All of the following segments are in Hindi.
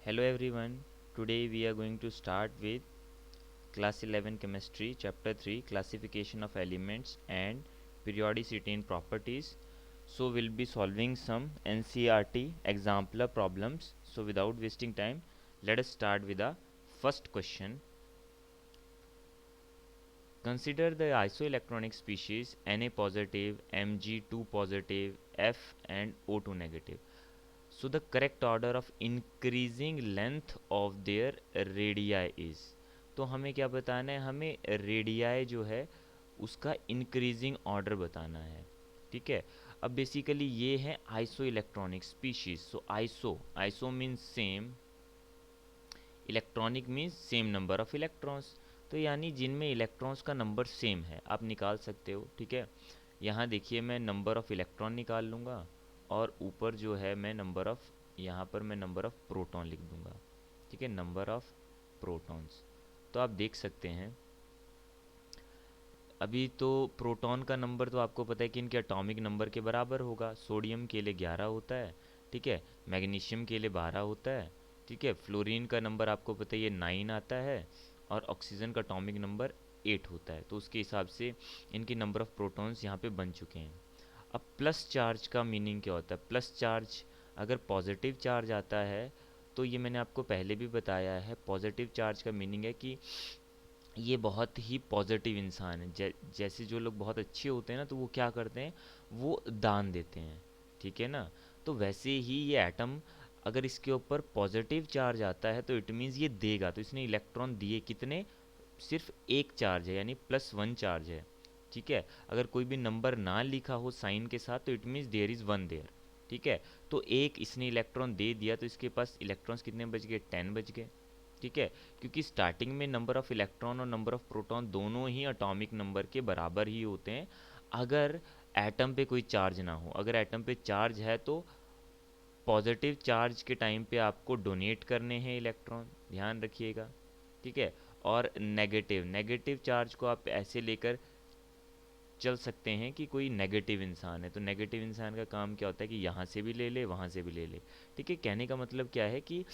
Hello everyone. Today we are going to start with class 11 chemistry chapter 3 classification of elements and periodicity in properties. So we'll be solving some NCERT examplar problems. So without wasting time, let us start with the first question. Consider the isoelectronic species Na positive, Mg2 positive, F and O2 negative. So the correct order of increasing length of their radii is, तो हमें क्या बताना है, हमें रेडियाई जो है उसका इंक्रीजिंग ऑर्डर बताना है। ठीक है, अब बेसिकली ये है iso electronic species. So iso iso means same, electronic means same number of electrons, तो यानी जिनमें इलेक्ट्रॉन्स का नंबर सेम है आप निकाल सकते हो। ठीक है, यहाँ देखिए मैं नंबर ऑफ इलेक्ट्रॉन निकाल लूँगा और ऊपर जो है मैं नंबर ऑफ, यहाँ पर मैं नंबर ऑफ प्रोटॉन लिख दूँगा। ठीक है, नंबर ऑफ प्रोटॉन्स। तो आप देख सकते हैं अभी तो प्रोटॉन का नंबर तो आपको पता है कि इनके एटॉमिक नंबर के बराबर होगा। सोडियम के लिए 11 होता है, ठीक है, मैग्नीशियम के लिए 12 होता है, ठीक है, फ्लोरीन का नंबर आपको पता है ये 9 आता है और ऑक्सीजन का एटॉमिक नंबर 8 होता है। तो उसके हिसाब से इनकी नंबर ऑफ प्रोटॉन्स यहाँ पे बन चुके हैं। अब प्लस चार्ज का मीनिंग क्या होता है? प्लस चार्ज, अगर पॉजिटिव चार्ज आता है तो ये मैंने आपको पहले भी बताया है, पॉजिटिव चार्ज का मीनिंग है कि ये बहुत ही पॉजिटिव इंसान है। जैसे जो लोग बहुत अच्छे होते हैं ना, तो वो क्या करते हैं, वो दान देते हैं। ठीक है ना, तो वैसे ही ये एटम, अगर इसके ऊपर पॉजिटिव चार्ज आता है तो इट मीन्स ये देगा। तो इसने इलेक्ट्रॉन दिए कितने? सिर्फ एक चार्ज है, यानी +1 चार्ज है। ठीक है, अगर कोई भी नंबर ना लिखा हो साइन के साथ तो it means there is 1 there. ठीक है, तो एक इसने इलेक्ट्रॉन दे दिया तो इसके पास इलेक्ट्रॉन्स कितने बच गए? 10 बच गए। ठीक है, क्योंकि स्टार्टिंग में नंबर ऑफ इलेक्ट्रॉन और नंबर ऑफ प्रोटॉन दोनों ही एटॉमिक नंबर के बराबर ही होते हैं, अगर एटम पे कोई चार्ज ना हो। अगर एटम पे चार्ज है तो पॉजिटिव चार्ज के टाइम पे आपको डोनेट करने हैं इलेक्ट्रॉन, ध्यान रखिएगा। ठीक है, और नेगेटिव नेगेटिव चार्ज को आप ऐसे लेकर चल सकते हैं कि कोई नेगेटिव इंसान है, तो नेगेटिव इंसान का काम क्या होता है कि यहाँ से भी ले ले, वहाँ से भी ले ले। ठीक है, कहने का मतलब क्या है कि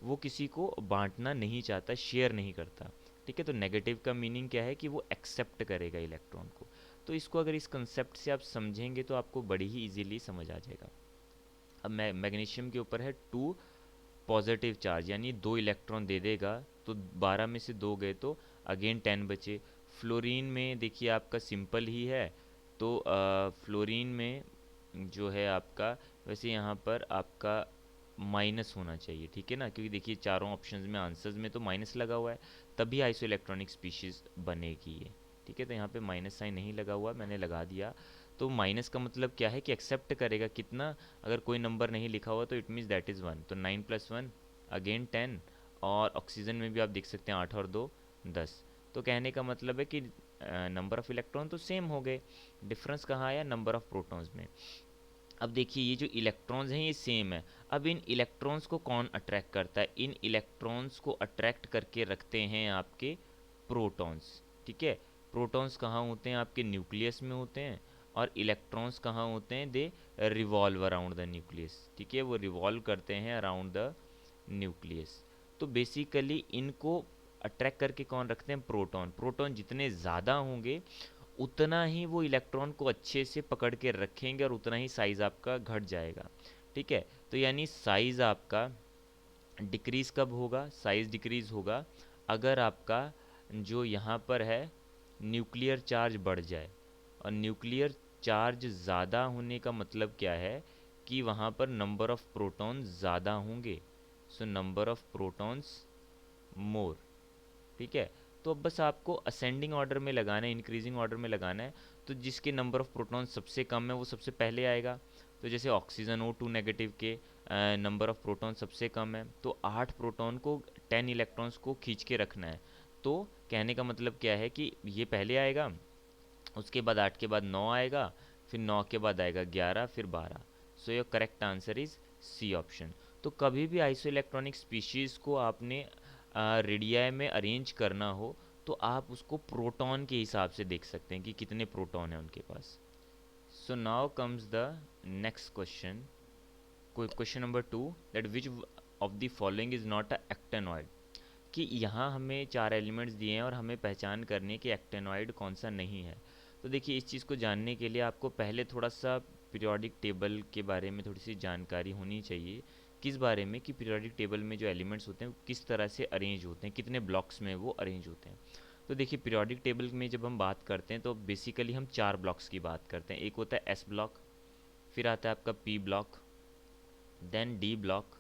वो किसी को बांटना नहीं चाहता, शेयर नहीं करता। ठीक है, तो नेगेटिव का मीनिंग क्या है कि वो एक्सेप्ट करेगा इलेक्ट्रॉन को। तो इसको अगर इस कंसेप्ट से आप समझेंगे तो आपको बड़ी ही इजीली समझ आ जाएगा। अब मैग्नीशियम के ऊपर है 2 पॉजिटिव चार्ज, यानी 2 इलेक्ट्रॉन दे देगा, तो 12 में से 2 गए तो अगेन 10 बचे। फ्लोरीन में देखिए आपका सिंपल ही है, तो फ्लोरीन में जो है आपका, वैसे यहाँ पर आपका माइनस होना चाहिए। ठीक है ना, क्योंकि देखिए चारों ऑप्शंस में आंसर्स में तो माइनस लगा हुआ है, तभी आइसो इलेक्ट्रॉनिक स्पीशीज बनेगी ये। ठीक है, तो यहाँ पे माइनस साइन नहीं लगा हुआ, मैंने लगा दिया। तो माइनस का मतलब क्या है कि एक्सेप्ट करेगा कितना, अगर कोई नंबर नहीं लिखा हुआ तो इट मीन्स दैट इज़ 1, तो 9 + 1 अगेन 10। और ऑक्सीजन में भी आप देख सकते हैं 8 और 2 10। तो कहने का मतलब है कि नंबर ऑफ इलेक्ट्रॉन तो सेम हो गए, डिफरेंस कहाँ आया? नंबर ऑफ प्रोटॉन्स में। अब देखिए ये जो इलेक्ट्रॉन्स हैं ये सेम है। अब इन इलेक्ट्रॉन्स को कौन अट्रैक्ट करता है? इन इलेक्ट्रॉन्स को अट्रैक्ट करके रखते हैं आपके प्रोटॉन्स। ठीक है, प्रोटॉन्स कहाँ होते हैं? आपके न्यूक्लियस में होते हैं। और इलेक्ट्रॉन्स कहाँ होते हैं? दे रिवॉल्व अराउंड द न्यूक्लियस। ठीक है, वो रिवॉल्व करते हैं अराउंड द न्यूक्लियस। तो बेसिकली इनको अट्रैक्ट करके कौन रखते हैं? प्रोटॉन। प्रोटॉन जितने ज़्यादा होंगे उतना ही वो इलेक्ट्रॉन को अच्छे से पकड़ के रखेंगे और उतना ही साइज़ आपका घट जाएगा। ठीक है, तो यानी साइज़ आपका डिक्रीज़ कब होगा? साइज़ डिक्रीज़ होगा अगर आपका जो यहाँ पर है न्यूक्लियर चार्ज बढ़ जाए। और न्यूक्लियर चार्ज ज़्यादा होने का मतलब क्या है कि वहाँ पर नंबर ऑफ़ प्रोटॉन ज़्यादा होंगे। सो नंबर ऑफ़ प्रोटॉन्स मोर। ठीक है, तो अब बस आपको असेंडिंग ऑर्डर में लगाना है, इंक्रीजिंग ऑर्डर में लगाना है। तो जिसके नंबर ऑफ प्रोटॉन सबसे कम है वो सबसे पहले आएगा। तो जैसे ऑक्सीजन O2 नेगेटिव के नंबर ऑफ प्रोटॉन सबसे कम है, तो 8 प्रोटॉन को 10 इलेक्ट्रॉन्स को खींच के रखना है। तो कहने का मतलब क्या है कि ये पहले आएगा, उसके बाद 8 के बाद 9 आएगा, फिर 9 के बाद आएगा 11, फिर 12। So your correct answer is C option. तो कभी भी आइसो इलेक्ट्रॉनिक स्पीशीज़ को आपने रेडियाई में अरेंज करना हो तो आप उसको प्रोटॉन के हिसाब से देख सकते हैं कि कितने प्रोटॉन हैं उनके पास। So now comes the next question, question number 2, that which of the following is not a actinoid, कि यहाँ हमें 4 एलिमेंट्स दिए हैं और हमें पहचान करनी है कि एक्टेनॉइड कौन सा नहीं है। तो देखिए इस चीज़ को जानने के लिए आपको पहले थोड़ा सा पीरियोडिक टेबल के बारे में थोड़ी सी जानकारी होनी चाहिए। किस बारे में, कि पीरियोडिक टेबल में जो एलिमेंट्स होते हैं वो किस तरह से अरेंज होते हैं, कितने ब्लॉक्स में वो अरेंज होते हैं। तो देखिए पीरियोडिक टेबल में जब हम बात करते हैं तो बेसिकली हम 4 ब्लॉक्स की बात करते हैं। एक होता है एस ब्लॉक, फिर आता है आपका P block, then D block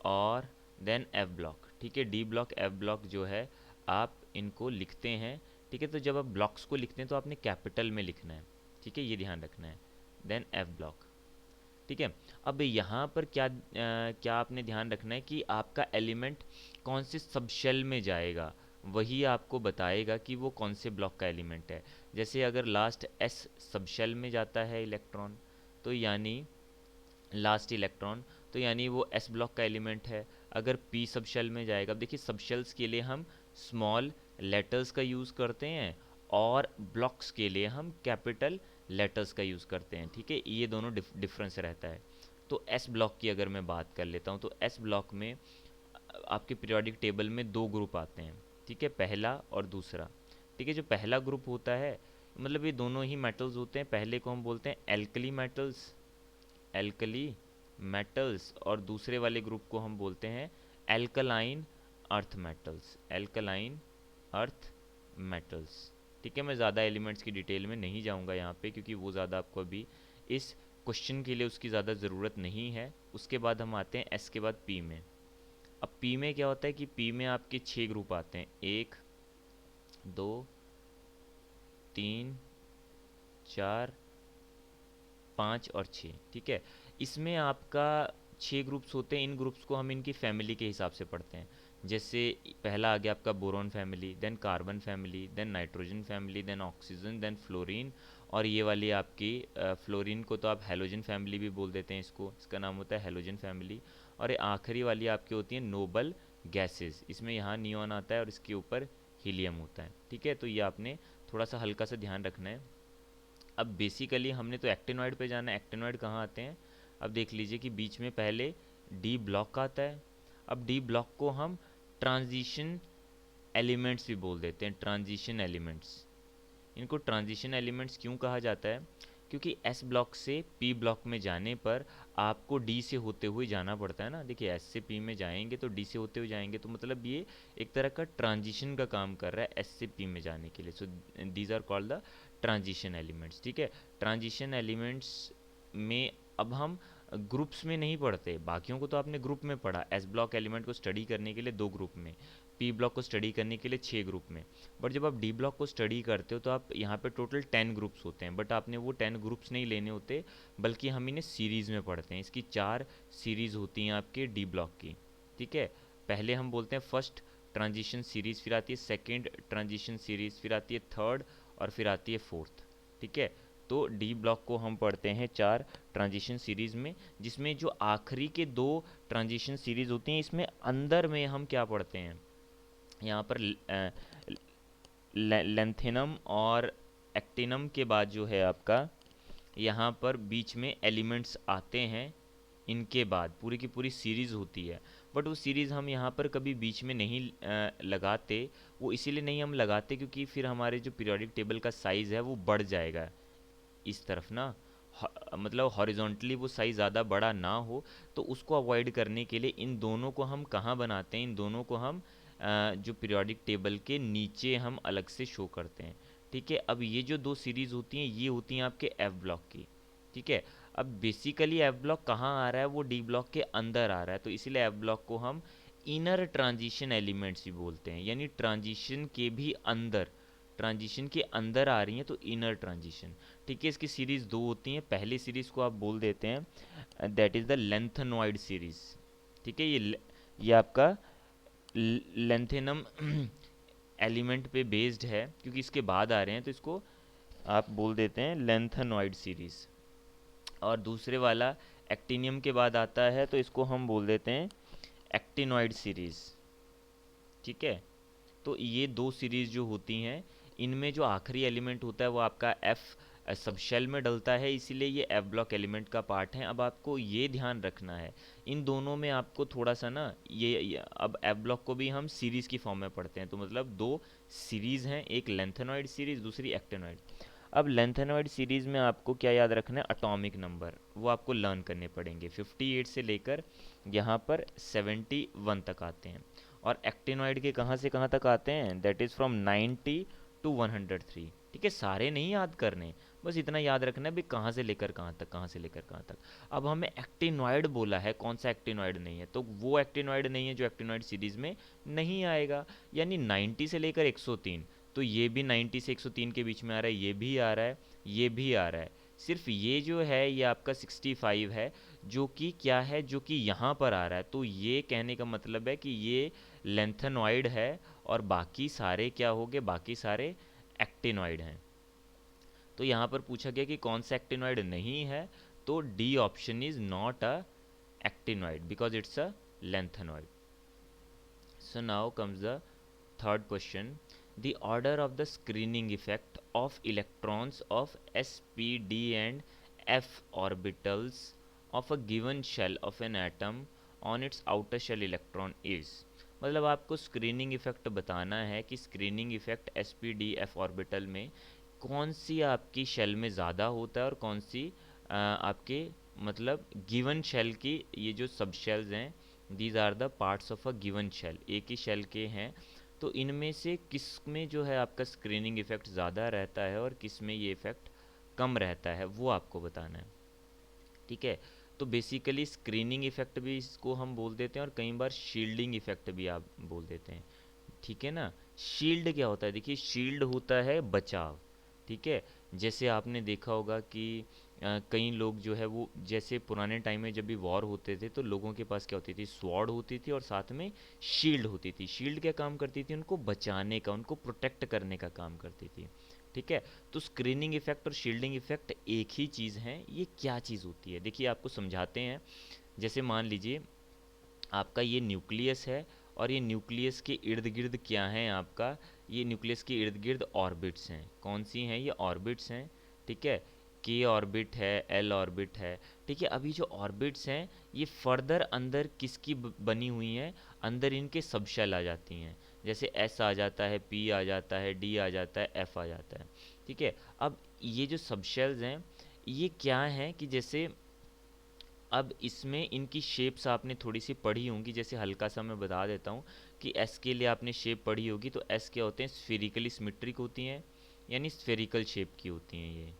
और देन एफ ब्लॉक। ठीक है, डी ब्लॉक एफ ब्लॉक जो है आप इनको लिखते हैं। ठीक है, तो जब आप ब्लॉक्स को लिखते हैं तो आपने कैपिटल में लिखना है। ठीक है, ये ध्यान रखना है। Then F block. ठीक है, अब यहाँ पर क्या आपने ध्यान रखना है कि आपका एलिमेंट कौन से सब शेल में जाएगा, वही आपको बताएगा कि वो कौन से ब्लॉक का एलिमेंट है। जैसे अगर लास्ट एस सब शेल में जाता है इलेक्ट्रॉन, तो यानी लास्ट इलेक्ट्रॉन, तो यानी वो एस ब्लॉक का एलिमेंट है। अगर पी सब शेल में जाएगा, अब देखिए सब शेल्स के लिए हम स्मॉल लेटर्स का यूज़ करते हैं और ब्लॉक्स के लिए हम कैपिटल लेटर्स का यूज़ करते हैं। ठीक है, ये दोनों डिफरेंस रहता है। तो एस ब्लॉक की अगर मैं बात कर लेता हूँ, तो एस ब्लॉक में आपके पीरियोडिक टेबल में 2 ग्रुप आते हैं। ठीक है, पहला और दूसरा। ठीक है, जो पहला ग्रुप होता है, मतलब ये दोनों ही मेटल्स होते हैं। पहले को हम बोलते हैं एल्कली मेटल्स, एल्कली मेटल्स, और दूसरे वाले ग्रुप को हम बोलते हैं alkaline earth metals, alkaline earth metals. ठीक है, मैं ज़्यादा एलिमेंट्स की डिटेल में नहीं जाऊंगा यहाँ पे, क्योंकि वो ज़्यादा आपको अभी इस क्वेश्चन के लिए उसकी ज़्यादा ज़रूरत नहीं है। उसके बाद हम आते हैं एस के बाद पी में। अब पी में क्या होता है कि पी में आपके 6 ग्रुप आते हैं, 1 2 3 4 5 और 6। ठीक है, इसमें आपका 6 ग्रुप्स होते हैं। इन ग्रुप्स को हम इनकी फैमिली के हिसाब से पढ़ते हैं। जैसे पहला आ गया आपका boron family, then carbon family, then nitrogen family, then oxygen, then fluorine, और ये वाली आपकी फ्लोरीन को तो आप हेलोजन फैमिली भी बोल देते हैं इसको, इसका नाम होता है हेलोजन फैमिली। और ये आखिरी वाली आपकी होती है नोबल गैसेस, इसमें यहाँ नियॉन आता है और इसके ऊपर हीलियम होता है। ठीक है, तो ये आपने थोड़ा सा हल्का सा ध्यान रखना है। अब बेसिकली हमने तो एक्टिनॉइड पे जाना है। एक्टिनॉइड कहाँ आते हैं, अब देख लीजिए कि बीच में पहले डी ब्लॉक आता है। अब डी ब्लॉक को हम ट्रांजिशन एलिमेंट्स भी बोल देते हैं, ट्रांजिशन एलिमेंट्स। इनको ट्रांजिशन एलिमेंट्स क्यों कहा जाता है, क्योंकि एस ब्लॉक से पी ब्लॉक में जाने पर आपको डी से होते हुए जाना पड़ता है ना। देखिए एस से पी में जाएंगे तो डी से होते हुए जाएंगे, तो मतलब ये एक तरह का ट्रांजिशन का काम कर रहा है एस से पी में जाने के लिए। So these are called the transition elements. ठीक है, ट्रांजिशन एलिमेंट्स में अब हम ग्रुप्स में नहीं पढ़ते, बाकियों को तो आपने ग्रुप में पढ़ा। एस ब्लॉक एलिमेंट को स्टडी करने के लिए 2 ग्रुप में, पी ब्लॉक को स्टडी करने के लिए 6 ग्रुप में। बट जब आप डी ब्लॉक को स्टडी करते हो तो आप यहाँ पे टोटल 10 ग्रुप्स होते हैं, बट आपने वो 10 ग्रुप्स नहीं लेने होते, बल्कि हम इन्हें सीरीज़ में पढ़ते हैं। इसकी 4 सीरीज़ होती हैं आपके डी ब्लॉक की। ठीक है, पहले हम बोलते हैं फर्स्ट ट्रांजिशन सीरीज़, फिर आती है सेकेंड ट्रांजिशन सीरीज़, फिर आती है थर्ड, और फिर आती है फोर्थ। ठीक है, तो डी ब्लॉक को हम पढ़ते हैं 4 ट्रांजिशन सीरीज़ में, जिसमें जो आखिरी के 2 ट्रांजिशन सीरीज़ होती हैं, इसमें अंदर में हम क्या पढ़ते हैं, यहाँ पर लेंथेनम और एक्टिनम के बाद जो है आपका यहाँ पर बीच में एलिमेंट्स आते हैं। इनके बाद पूरी की पूरी सीरीज़ होती है, बट वो सीरीज़ हम यहाँ पर कभी बीच में नहीं लगाते। वो इसीलिए नहीं हम लगाते क्योंकि फिर हमारे जो पीरियोडिक टेबल का साइज़ है वो बढ़ जाएगा इस तरफ ना, मतलब हॉरिजॉन्टली वो साइज़ ज़्यादा बड़ा ना हो। तो उसको अवॉइड करने के लिए इन दोनों को हम कहाँ बनाते हैं, इन दोनों को हम जो पीरियोडिक टेबल के नीचे हम अलग से शो करते हैं। ठीक है, अब ये जो 2 सीरीज़ होती हैं ये होती हैं आपके एफ ब्लॉक की। ठीक है, अब बेसिकली एफ ब्लॉक कहाँ आ रहा है, वो डी ब्लॉक के अंदर आ रहा है, तो इसीलिए एफ ब्लॉक को हम इनर ट्रांजिशन एलिमेंट्स भी बोलते हैं, यानी ट्रांजिशन के भी अंदर, ट्रांजिशन के अंदर आ रही हैं तो इनर ट्रांजिशन। ठीक है, इसकी सीरीज़ 2 होती हैं। पहली सीरीज़ को आप बोल देते हैं that is the lanthanoid series. ठीक है, ये आपका लेंथेनम एलिमेंट पे बेस्ड है, क्योंकि इसके बाद आ रहे हैं तो इसको आप बोल देते हैं लेंथेनॉइड सीरीज़। और दूसरे वाला एक्टिनियम के बाद आता है तो इसको हम बोल देते हैं एक्टिनॉइड सीरीज़। ठीक है, तो ये 2 सीरीज़ जो होती हैं, इनमें जो आखिरी एलिमेंट होता है वो आपका एफ सब शेल में डलता है, इसीलिए ये एफ ब्लॉक एलिमेंट का पार्ट है। अब आपको ये ध्यान रखना है इन दोनों में आपको थोड़ा सा ना अब एफ ब्लॉक को भी हम सीरीज़ की फॉर्म में पढ़ते हैं, तो मतलब दो सीरीज़ हैं, एक लेंथेनॉइड सीरीज़, दूसरी एक्टेनॉइड। अब लेंथेनॉइड सीरीज़ में आपको क्या याद रखना है, अटोमिक नंबर, वो आपको लर्न करने पड़ेंगे। 58 से लेकर यहाँ पर 71 तक आते हैं। और एक्टिनॉइड के कहाँ से कहाँ तक आते हैं, दैट इज़ फ्रॉम 90 टू 103। ठीक है, सारे नहीं याद करने, बस इतना याद रखना है भी कहाँ से लेकर कहाँ तक, कहाँ से लेकर कहाँ तक। अब हमें एक्टिनॉइड बोला है, कौन सा एक्टिनॉइड नहीं है, तो वो एक्टिनॉइड नहीं है जो एक्टिनॉइड सीरीज़ में नहीं आएगा। यानी 90 से लेकर 103, तो ये भी 90 से 103 के बीच में आ रहा है, ये भी आ रहा है, ये भी आ रहा है। सिर्फ ये जो है ये आपका 65 है, जो कि क्या है, जो कि यहाँ पर आ रहा है। तो ये कहने का मतलब है कि ये लेंथेनॉइड है, और बाकी सारे क्या हो गए, बाकी सारे एक्टिनॉइड हैं। तो यहाँ पर पूछा गया कि कौन सा एक्टिनॉइड नहीं है, तो D option is not a actinoid because it's a lanthanoid. So now comes the third question. The order of the screening effect of electrons of s, p, d and f orbitals of a given shell of an atom on its outer shell electron is। मतलब आपको स्क्रीनिंग इफेक्ट बताना है कि screening effect S P D F orbital में कौन सी आपकी शेल में ज़्यादा होता है और कौन सी आपके मतलब गिवन शेल की, ये जो सब शेल्स हैं, these are the parts of a given shell, एक ही शेल के हैं, तो इनमें से किस में जो है आपका स्क्रीनिंग इफेक्ट ज़्यादा रहता है और किस में ये इफेक्ट कम रहता है, वो आपको बताना है। ठीक है, तो बेसिकली स्क्रीनिंग इफेक्ट भी इसको हम बोल देते हैं और कई बार शील्डिंग इफेक्ट भी आप बोल देते हैं। ठीक है ना। शील्ड क्या होता है, देखिए शील्ड होता है बचाव। ठीक है, जैसे आपने देखा होगा कि कई लोग जो है वो, जैसे पुराने टाइम में जब भी वॉर होते थे तो लोगों के पास क्या होती थी, स्वॉर्ड होती थी और साथ में शील्ड होती थी। शील्ड क्या काम करती थी, उनको बचाने का, उनको प्रोटेक्ट करने का काम करती थी। ठीक है, तो स्क्रीनिंग इफेक्ट और शील्डिंग इफेक्ट एक ही चीज़ है। ये क्या चीज़ होती है, देखिए आपको समझाते हैं। जैसे मान लीजिए आपका ये न्यूक्लियस है, और ये न्यूक्लियस के इर्द गिर्द क्या है आपका, ये न्यूक्लियस के इर्द गिर्द ऑर्बिट्स हैं। कौन सी हैं, ये ऑर्बिट्स हैं। ठीक है, के ऑर्बिट है, एल ऑर्बिट है। ठीक है, अभी जो ऑर्बिट्स हैं ये फर्दर अंदर किसकी बनी हुई हैं, अंदर इनके सब शेल आ जाती हैं। जैसे एस आ जाता है, पी आ जाता है, डी आ जाता है, एफ आ जाता है। ठीक है, अब ये जो सब शेल्स हैं ये क्या हैं कि जैसे अब इसमें इनकी शेप्स आपने थोड़ी सी पढ़ी होंगी, जैसे हल्का सा मैं बता देता हूँ कि एस के लिए आपने शेप पढ़ी होगी, तो एस क्या होते हैं, स्फेरिकली सिमेट्रिक होती हैं, यानी स्फेरिकल शेप की होती हैं ये।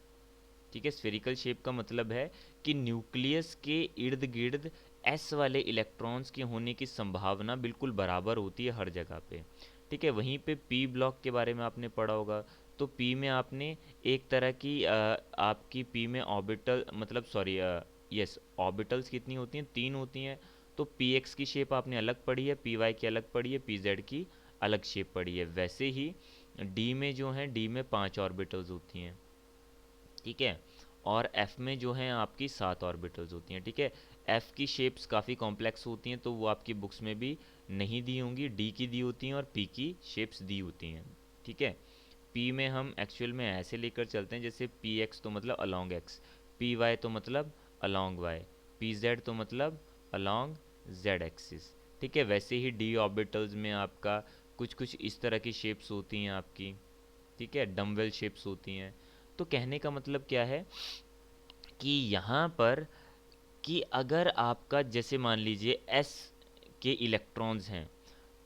ठीक है, स्फेरिकल शेप का मतलब है कि न्यूक्लियस के इर्द गिर्द एस वाले इलेक्ट्रॉन्स के होने की संभावना बिल्कुल बराबर होती है हर जगह पे। ठीक है, वहीं पे पी ब्लॉक के बारे में आपने पढ़ा होगा, तो पी में आपने एक तरह की आपकी पी में ऑर्बिटल मतलब सॉरी यस ऑर्बिटल्स कितनी होती हैं, 3 होती हैं। तो पी एक्स की शेप आपने अलग पढ़ी है, पी वाई की अलग पढ़ी है, पी जेड की अलग शेप पढ़ी है। वैसे ही डी में जो है, डी में 5 ऑर्बिटल्स होती हैं। ठीक है, और एफ में जो है आपकी 7 ऑर्बिटल्स होती हैं। ठीक है, एफ की शेप्स काफ़ी कॉम्प्लेक्स होती हैं, तो वो आपकी बुक्स में भी नहीं दी होंगी। डी की दी होती हैं और पी की शेप्स दी होती हैं। ठीक है, पी में हम एक्चुअल में ऐसे लेकर चलते हैं, जैसे पी एक्स तो मतलब अलॉन्ग एक्स, पी वाई तो मतलब अलॉन्ग वाई, पी जेड तो मतलब अलॉन्ग जेड एक्सिस। ठीक है, वैसे ही डी ऑर्बिटल्स में आपका कुछ कुछ इस तरह की शेप्स होती हैं आपकी। ठीक है, डम्बेल शेप्स होती हैं। तो कहने का मतलब क्या है कि यहाँ पर कि अगर आपका जैसे मान लीजिए एस के इलेक्ट्रॉन्स हैं,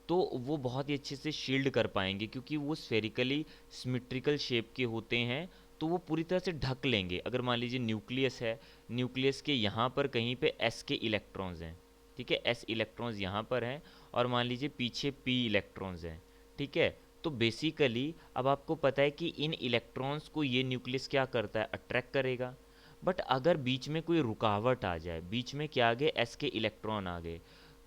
तो वो बहुत ही अच्छे से शील्ड कर पाएंगे, क्योंकि वो स्फेरिकली सिमेट्रिकल शेप के होते हैं, तो वो पूरी तरह से ढक लेंगे। अगर मान लीजिए न्यूक्लियस है, न्यूक्लियस के यहाँ पर कहीं पे एस के इलेक्ट्रॉन्स हैं। ठीक है, एस इलेक्ट्रॉन्स यहाँ पर हैं, और मान लीजिए पीछे पी इलेक्ट्रॉन्स हैं। ठीक है, तो बेसिकली अब आपको पता है कि इन इलेक्ट्रॉन्स को ये न्यूक्लियस क्या करता है, अट्रैक्ट करेगा। बट अगर बीच में कोई रुकावट आ जाए, बीच में क्या आ गए, एस के इलेक्ट्रॉन आ गए,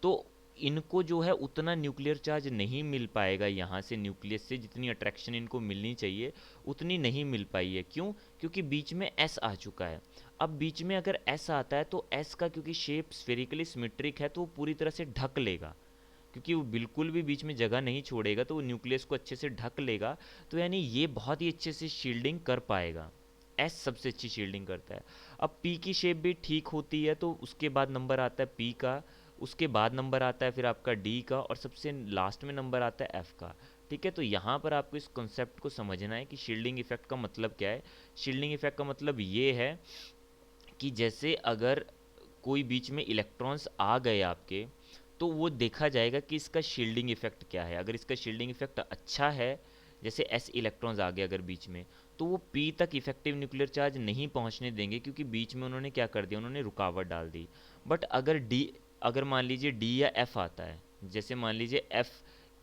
तो इनको जो है उतना न्यूक्लियर चार्ज नहीं मिल पाएगा यहाँ से, न्यूक्लियस से जितनी अट्रैक्शन इनको मिलनी चाहिए उतनी नहीं मिल पाई है। क्यों, क्योंकि बीच में एस आ चुका है। अब बीच में अगर एस आता है तो एस का क्योंकि शेप स्फेरिकली सिमेट्रिक है, तो वो पूरी तरह से ढक लेगा, क्योंकि वो बिल्कुल भी बीच में जगह नहीं छोड़ेगा, तो वो न्यूक्लियस को अच्छे से ढक लेगा। तो यानी ये बहुत ही अच्छे से शील्डिंग कर पाएगा। एस सबसे अच्छी शील्डिंग करता है। अब पी की शेप भी ठीक होती है, तो उसके बाद नंबर आता है पी का, उसके बाद नंबर आता है फिर आपका डी का, और सबसे लास्ट में नंबर आता है एफ का। ठीक है, तो यहाँ पर आपको इस कॉन्सेप्ट को समझना है कि शील्डिंग इफेक्ट का मतलब क्या है। शील्डिंग इफेक्ट का मतलब ये है कि जैसे अगर कोई बीच में इलेक्ट्रॉन्स आ गए आपके, तो वो देखा जाएगा कि इसका शील्डिंग इफेक्ट क्या है। अगर इसका शील्डिंग इफेक्ट अच्छा है, जैसे एस इलेक्ट्रॉन्स आ गए अगर बीच में, तो वो पी तक इफेक्टिव न्यूक्लियर चार्ज नहीं पहुंचने देंगे, क्योंकि बीच में उन्होंने क्या कर दिया, उन्होंने रुकावट डाल दी। बट अगर डी, अगर मान लीजिए डी या एफ आता है, जैसे मान लीजिए एफ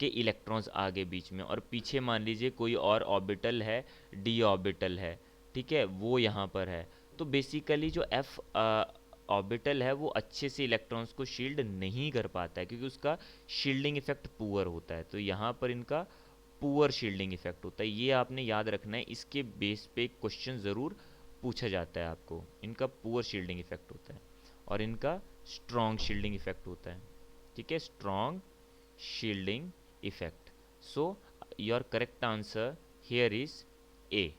के इलेक्ट्रॉन्स आ गए बीच में, और पीछे मान लीजिए कोई और ऑर्बिटल है, डी ऑर्बिटल है, ठीक है, वो यहाँ पर है, तो बेसिकली जो एफ ऑर्बिटल है वो अच्छे से इलेक्ट्रॉन्स को शील्ड नहीं कर पाता है, क्योंकि उसका शील्डिंग इफेक्ट पुअर होता है। तो यहाँ पर इनका पुअर शील्डिंग इफेक्ट होता है, ये आपने याद रखना है। इसके बेस पे एक क्वेश्चन ज़रूर पूछा जाता है आपको। इनका पुअर शील्डिंग इफेक्ट होता है और इनका स्ट्रॉन्ग शील्डिंग इफेक्ट होता है। ठीक है, strong shielding effect. So your correct answer here is A.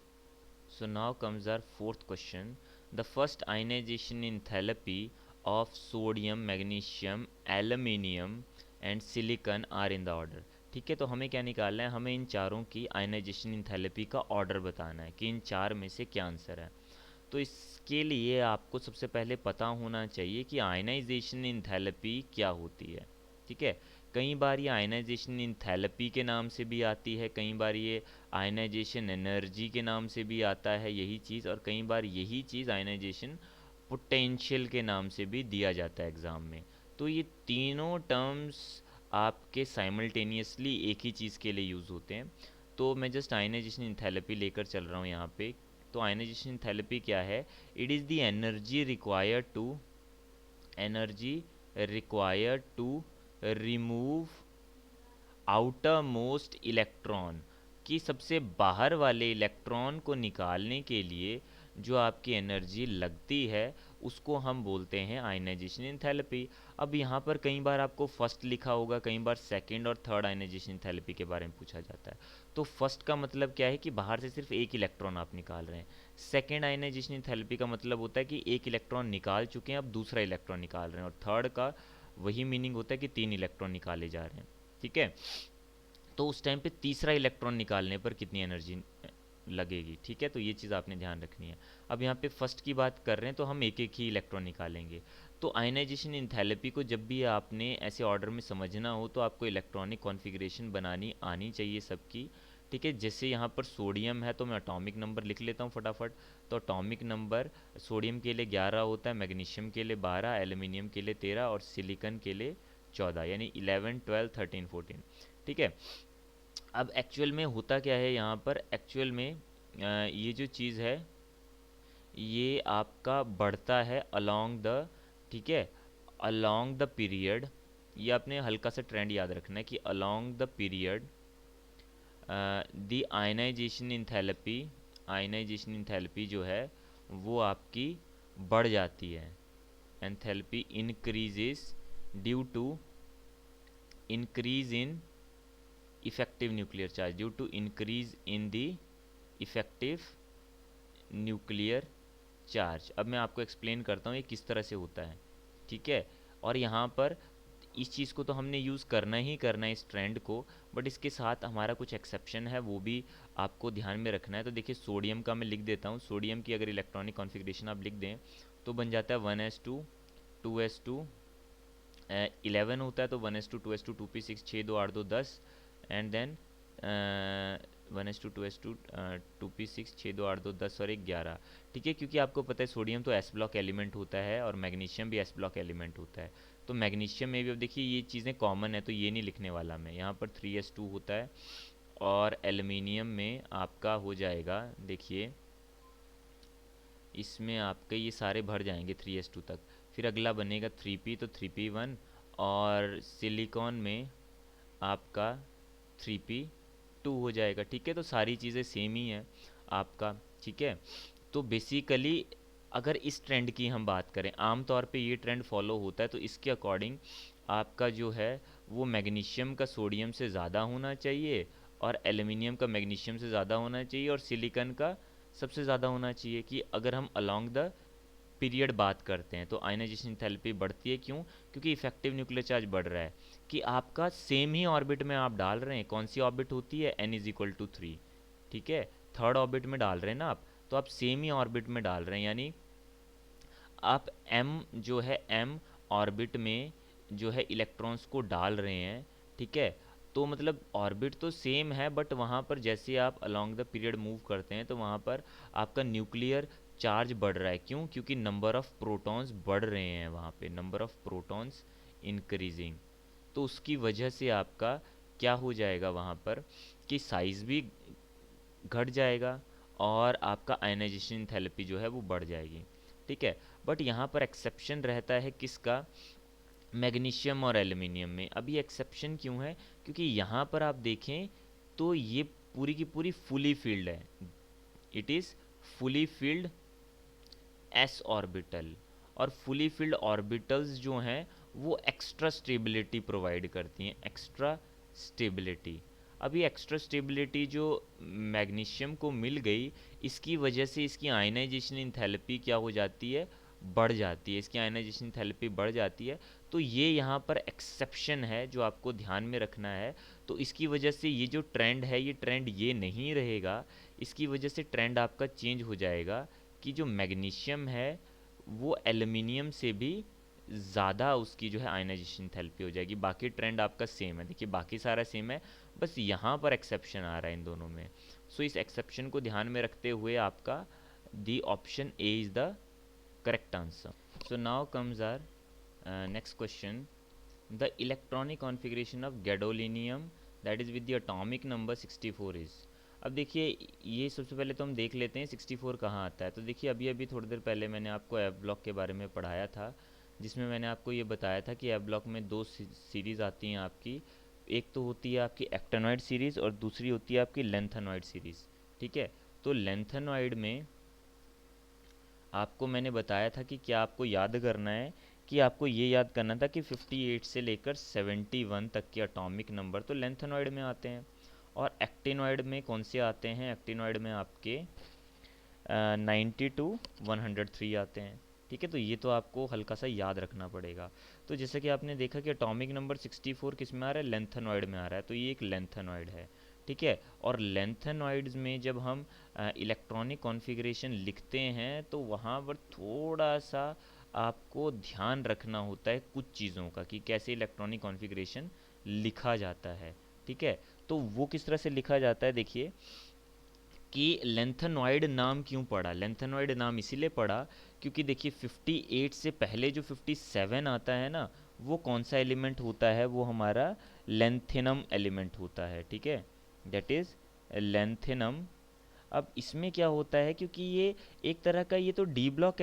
So now comes our fourth question. The first ionization enthalpy of sodium, magnesium, aluminium and silicon are in the order. ठीक है, तो हमें क्या निकालना है, हमें इन चारों की आयनाइजेशन इंथैल्पी का ऑर्डर बताना है कि इन चार में से क्या आंसर है। तो इसके लिए आपको सबसे पहले पता होना चाहिए कि आयनाइजेशन इंथैल्पी क्या होती है। ठीक है, कई बार ये आयनाइजेशन इंथैल्पी के नाम से भी आती है, कई बार ये आयनाइजेशन एनर्जी के नाम से भी आता है यही चीज़, और कई बार यही चीज़ आयनाइजेशन पोटेंशियल के नाम से भी दिया जाता है एग्ज़ाम में। तो ये तीनों टर्म्स आपके साइमल्टेनियसली एक ही चीज़ के लिए यूज़ होते हैं। तो मैं जस्ट आयनाइजेशन इंथैल्पी लेकर चल रहा हूँ यहाँ पे। तो आयनाइजेशन इंथैल्पी क्या है? It is the energy required to remove outermost electron, कि सबसे बाहर वाले इलेक्ट्रॉन को निकालने के लिए जो आपकी एनर्जी लगती है उसको हम बोलते हैं आयनाइजेशन इंथैल्पी। अब यहाँ पर कई बार आपको फर्स्ट लिखा होगा, कई बार सेकंड और थर्ड आयनाइजेशन इंथैल्पी के बारे में पूछा जाता है। तो फर्स्ट का मतलब क्या है कि बाहर से सिर्फ एक इलेक्ट्रॉन आप निकाल रहे हैं। सेकेंड आयनाइजेशन इंथैल्पी का मतलब होता है कि एक इलेक्ट्रॉन निकाल चुके हैं, अब दूसरा इलेक्ट्रॉन निकाल रहे हैं। और थर्ड का वही मीनिंग होता है कि तीन इलेक्ट्रॉन निकाले जा रहे हैं। ठीक है, तो उस टाइम पे तीसरा इलेक्ट्रॉन निकालने पर कितनी एनर्जी लगेगी। ठीक है, तो ये चीज़ आपने ध्यान रखनी है। अब यहाँ पे फर्स्ट की बात कर रहे हैं तो हम एक एक ही इलेक्ट्रॉन निकालेंगे। तो आयनाइजेशन इंथैल्पी को जब भी आपने ऐसे ऑर्डर में समझना हो तो आपको इलेक्ट्रॉनिक कॉन्फ़िगरेशन बनानी आनी चाहिए सबकी। ठीक है, जैसे यहाँ पर सोडियम है तो मैं एटॉमिक नंबर लिख लेता हूँ फटाफट। तो एटॉमिक नंबर सोडियम के लिए 11 होता है, मैग्नीशियम के लिए 12, एल्यूमिनियम के लिए 13 और सिलिकॉन के लिए 14, यानी 11, 12, 13, 14। ठीक है, अब एक्चुअल में होता क्या है यहाँ पर, एक्चुअल में ये जो चीज़ है ये आपका बढ़ता है अलोंग द, ठीक है, अलोंग द पीरियड। ये आपने हल्का सा ट्रेंड याद रखना है कि along the period the ionisation enthalpy जो है वो आपकी बढ़ जाती है। Enthalpy increases due to increase in effective nuclear charge, due to increase in the effective nuclear charge. अब मैं आपको एक्सप्लेन करता हूँ ये किस तरह से होता है। ठीक है, और यहाँ पर इस चीज़ को तो हमने यूज़ करना ही करना है, इस ट्रेंड को, बट इसके साथ हमारा कुछ एक्सेप्शन है, वो भी आपको ध्यान में रखना है। तो देखिए सोडियम का मैं लिख देता हूँ। सोडियम की अगर इलेक्ट्रॉनिक कॉन्फ़िगरेशन आप लिख दें तो बन जाता है 1s2 2s2 11 होता है, तो 1s2 2s2 2p6 6 2 8 2 10, and then 1s2 2s2 2p6 6 2 8 2 10 और 11। ठीक है, क्योंकि आपको पता है सोडियम तो एस ब्लॉक एलिमेंट होता है और मैग्नीशियम भी एस ब्लॉक एलिमेंट होता है। तो मैग्नीशियम में भी अब देखिए ये चीज़ें कॉमन है, तो ये नहीं लिखने वाला मैं। यहाँ पर 3s2 होता है, और एल्युमिनियम में आपका हो जाएगा, देखिए इसमें आपके ये सारे भर जाएंगे 3s2 तक। फिर अगला बनेगा 3p, तो 3p1, और सिलिकॉन में आपका 3p2 हो जाएगा। ठीक है, तो सारी चीज़ें सेम ही है आपका। ठीक है, तो बेसिकली अगर इस ट्रेंड की हम बात करें, आम तौर पे ये ट्रेंड फॉलो होता है, तो इसके अकॉर्डिंग आपका जो है वो मैग्नीशियम का सोडियम से ज़्यादा होना चाहिए, और एल्युमिनियम का मैग्नीशियम से ज़्यादा होना चाहिए, और सिलिकॉन का सबसे ज़्यादा होना चाहिए। कि अगर हम अलोंग द पीरियड बात करते हैं तो आयनाइजेशन एंथैल्पी बढ़ती है, क्यों? क्योंकि इफेक्टिव न्यूक्लियर चार्ज बढ़ रहा है। कि आपका सेम ही ऑर्बिट में आप डाल रहे हैं, कौन सी ऑर्बिट होती है, n=3, ठीक है, थर्ड ऑर्बिट में डाल रहे हैं ना आप, तो आप सेम ही ऑर्बिट में डाल रहे हैं, यानी आप m जो है m ऑर्बिट में जो है इलेक्ट्रॉन्स को डाल रहे हैं, ठीक है। तो मतलब ऑर्बिट तो सेम है, बट वहाँ पर जैसे आप अलोंग द पीरियड मूव करते हैं तो वहाँ पर आपका न्यूक्लियर चार्ज बढ़ रहा है, क्यों? क्योंकि नंबर ऑफ प्रोटॉन्स बढ़ रहे हैं, वहाँ पे नंबर ऑफ प्रोटॉन्स इंक्रीजिंग। तो उसकी वजह से आपका क्या हो जाएगा वहाँ पर, कि साइज़ भी घट जाएगा और आपका आयनाइजेशन थेरेपी जो है वो बढ़ जाएगी, ठीक है। बट यहाँ पर एक्सेप्शन रहता है किसका, मैग्नीशियम और एल्युमिनियम में। अब ये एक्सेप्शन क्यों है? क्योंकि यहाँ पर आप देखें तो ये पूरी की पूरी फुली फील्ड है, it is fully field S orbital. और फुली फील्ड ऑर्बिटल्स जो हैं वो एक्स्ट्रा स्टेबिलिटी प्रोवाइड करती हैं, एक्स्ट्रा स्टेबिलिटी। अभी एक्स्ट्रा स्टेबिलिटी जो मैग्नीशियम को मिल गई, इसकी वजह से इसकी आयनाइजेशन इंथैल्पी क्या हो जाती है, बढ़ जाती है, इसकी आयनाइजेशन थेरेपी बढ़ जाती है। तो ये यहाँ पर एक्सेप्शन है जो आपको ध्यान में रखना है। तो इसकी वजह से ये जो ट्रेंड है, ये ट्रेंड ये नहीं रहेगा, इसकी वजह से ट्रेंड आपका चेंज हो जाएगा कि जो मैग्नीशियम है वो एल्युमिनियम से भी ज़्यादा उसकी जो है आयनाइजेशन थेरेपी हो जाएगी। बाकी ट्रेंड आपका सेम है, देखिए बाकी सारा सेम है, बस यहाँ पर एक्सेप्शन आ रहा है इन दोनों में। सो इस एक्सेप्शन को ध्यान में रखते हुए आपका the option A is the correct answer. So now comes our next question. The electronic configuration of gadolinium, that is with the atomic number 64 is. अब देखिए ये सबसे पहले तो हम देख लेते हैं 64 कहाँ आता है। तो देखिए अभी अभी थोड़ी देर पहले मैंने आपको एफ ब्लॉक के बारे में पढ़ाया था, जिसमें मैंने आपको ये बताया था कि एफ ब्लॉक में दो सीरीज़ आती हैं आपकी। एक तो होती है आपकी एक्टेनॉइड सीरीज़ और दूसरी होती है आपकी लेंथेनॉइड सीरीज़, ठीक है। तो लेंथेनॉइड में आपको मैंने बताया था कि क्या आपको याद करना है, कि आपको ये याद करना था कि 58 से लेकर 71 तक के एटॉमिक नंबर तो लेंथेनॉइड में आते हैं। और एक्टिनॉइड में कौन से आते हैं, एक्टिनॉइड में आपके 90 टू 103 आते हैं, ठीक है। तो ये तो आपको हल्का सा याद रखना पड़ेगा। तो जैसे कि आपने देखा कि एटॉमिक नंबर 64 किस में आ रहा है, लेंथेनॉइड में आ रहा है, तो ये एक लेंथेनॉइड है, ठीक है। और लेंथेनॉइड्स में जब हम इलेक्ट्रॉनिक कॉन्फ़िगरेशन लिखते हैं तो वहाँ पर थोड़ा सा आपको ध्यान रखना होता है कुछ चीज़ों का, कि कैसे इलेक्ट्रॉनिक कॉन्फ़िगरेशन लिखा जाता है, ठीक है। तो वो किस तरह से लिखा जाता है, देखिए कि लेंथेनॉइड नाम क्यों पड़ा, लेंथेनॉइड नाम इसीलिए पड़ा क्योंकि देखिए 58 से पहले जो 57 आता है ना, वो कौन सा एलिमेंट होता है, वो हमारा लेंथेनम एलिमेंट होता है, ठीक है, दैट इज़ लेंथेनम। अब इसमें क्या होता है, क्योंकि ये एक तरह का ये तो डी ब्लॉक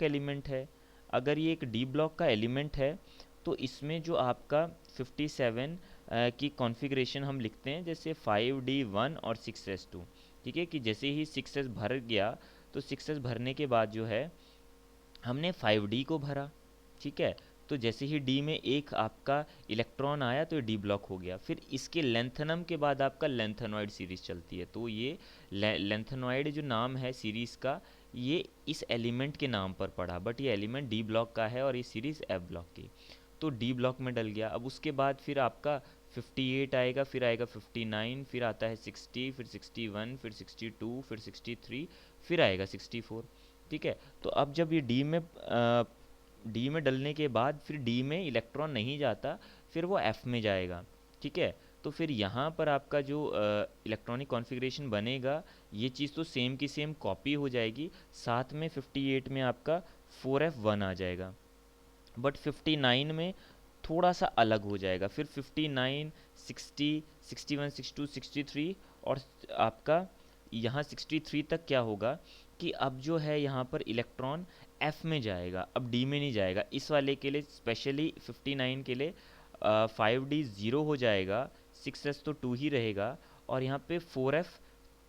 एलिमेंट है। अगर ये एक डी ब्लॉक का एलिमेंट है तो इसमें जो आपका 57 की कॉन्फ़िगरेशन हम लिखते हैं जैसे 5D1 और 6s2, ठीक है। कि जैसे ही 6s भर गया तो 6s भरने के बाद जो है हमने 5D को भरा, ठीक है। तो जैसे ही डी में एक आपका इलेक्ट्रॉन आया तो ये डी ब्लॉक हो गया। फिर इसके लेंथनम के बाद आपका लेंथेनॉइड सीरीज़ चलती है। तो ये लेंथेनॉइड जो नाम है सीरीज़ का, ये इस एलिमेंट के नाम पर पड़ा, बट ये एलिमेंट डी ब्लॉक का है और ये सीरीज़ एफ ब्लॉक की। तो डी ब्लॉक में डल गया। अब उसके बाद फिर आपका 58 आएगा, फिर आएगा 59, फिर आता है 60, फिर 61, फिर 62, फिर 63, फिर आएगा 64, ठीक है। तो अब जब ये डी में डलने के बाद फिर डी में इलेक्ट्रॉन नहीं जाता, फिर वो एफ में जाएगा, ठीक है। तो फिर यहाँ पर आपका जो इलेक्ट्रॉनिक कॉन्फ़िगरेशन बनेगा, ये चीज़ तो सेम की सेम कॉपी हो जाएगी, साथ में 58 में आपका 4f1 आ जाएगा, बट 59 में थोड़ा सा अलग हो जाएगा। फिर 59, 60, 61, 62, 63 और आपका यहाँ 63 तक क्या होगा कि अब जो है यहाँ पर इलेक्ट्रॉन एफ में जाएगा, अब डी में नहीं जाएगा। इस वाले के लिए स्पेशली 59 के लिए 5D 0 हो जाएगा, 6s तो 2 ही रहेगा और यहाँ पे 4f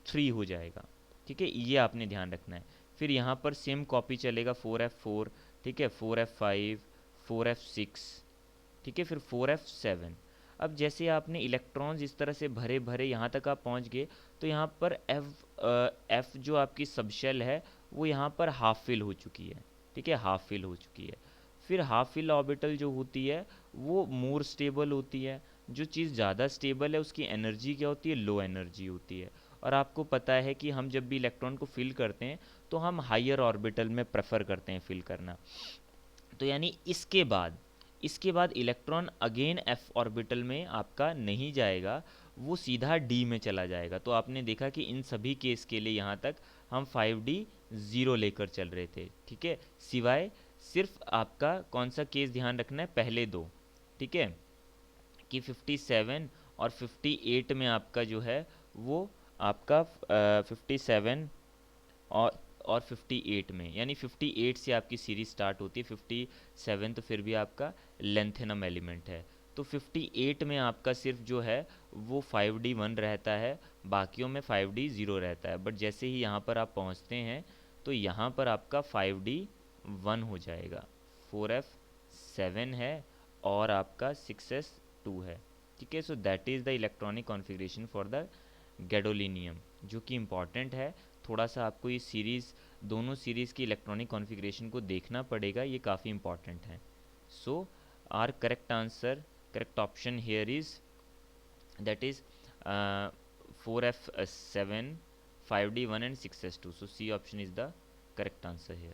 3 हो जाएगा, ठीक है। ये आपने ध्यान रखना है। फिर यहाँ पर सेम कॉपी चलेगा 4f4, ठीक है, 4f5, 4f6, ठीक है, फिर 4f7। अब जैसे आपने इलेक्ट्रॉन्स इस तरह से भरे भरे यहाँ तक आप पहुँच गए, तो यहाँ पर एफ जो आपकी सबशेल है वो यहाँ पर हाफ फिल हो चुकी है, ठीक है, हाफ फिल हो चुकी है। फिर हाफ फिल ऑर्बिटल जो होती है वो मोर स्टेबल होती है। जो चीज़ ज़्यादा स्टेबल है उसकी एनर्जी क्या होती है, लो एनर्जी होती है। और आपको पता है कि हम जब भी इलेक्ट्रॉन को फिल करते हैं तो हम हायर ऑर्बिटल में प्रेफर करते हैं फिल करना। तो यानी इसके बाद इलेक्ट्रॉन अगेन एफ ऑर्बिटल में आपका नहीं जाएगा, वो सीधा डी में चला जाएगा। तो आपने देखा कि इन सभी केस के लिए यहाँ तक हम 5D ज़ीरो लेकर चल रहे थे, ठीक है, सिवाय सिर्फ आपका कौन सा केस ध्यान रखना है, पहले दो, ठीक है, कि 57 और 58 में आपका जो है वो आपका 57 और 58 में, यानी 58 से आपकी सीरीज स्टार्ट होती है, 57 तो फिर भी आपका लेंथेनम एलिमेंट है। तो 58 में आपका सिर्फ जो है वो 5D1 रहता है, बाकियों में 5D0 रहता है। बट जैसे ही यहाँ पर आप पहुँचते हैं तो यहाँ पर आपका 5D1 हो जाएगा, 4F7 है और आपका 6S2 है, ठीक है। So that is the electronic configuration for the gadolinium, जो कि इम्पॉर्टेंट है। थोड़ा सा आपको ये सीरीज़, दोनों सीरीज़ की इलेक्ट्रॉनिक कॉन्फ़िगरेशन को देखना पड़ेगा, ये काफ़ी इंपॉर्टेंट है। So our correct answer, correct option here is, that is 4F7, 5D1 and 6S2. So C option is the correct answer here.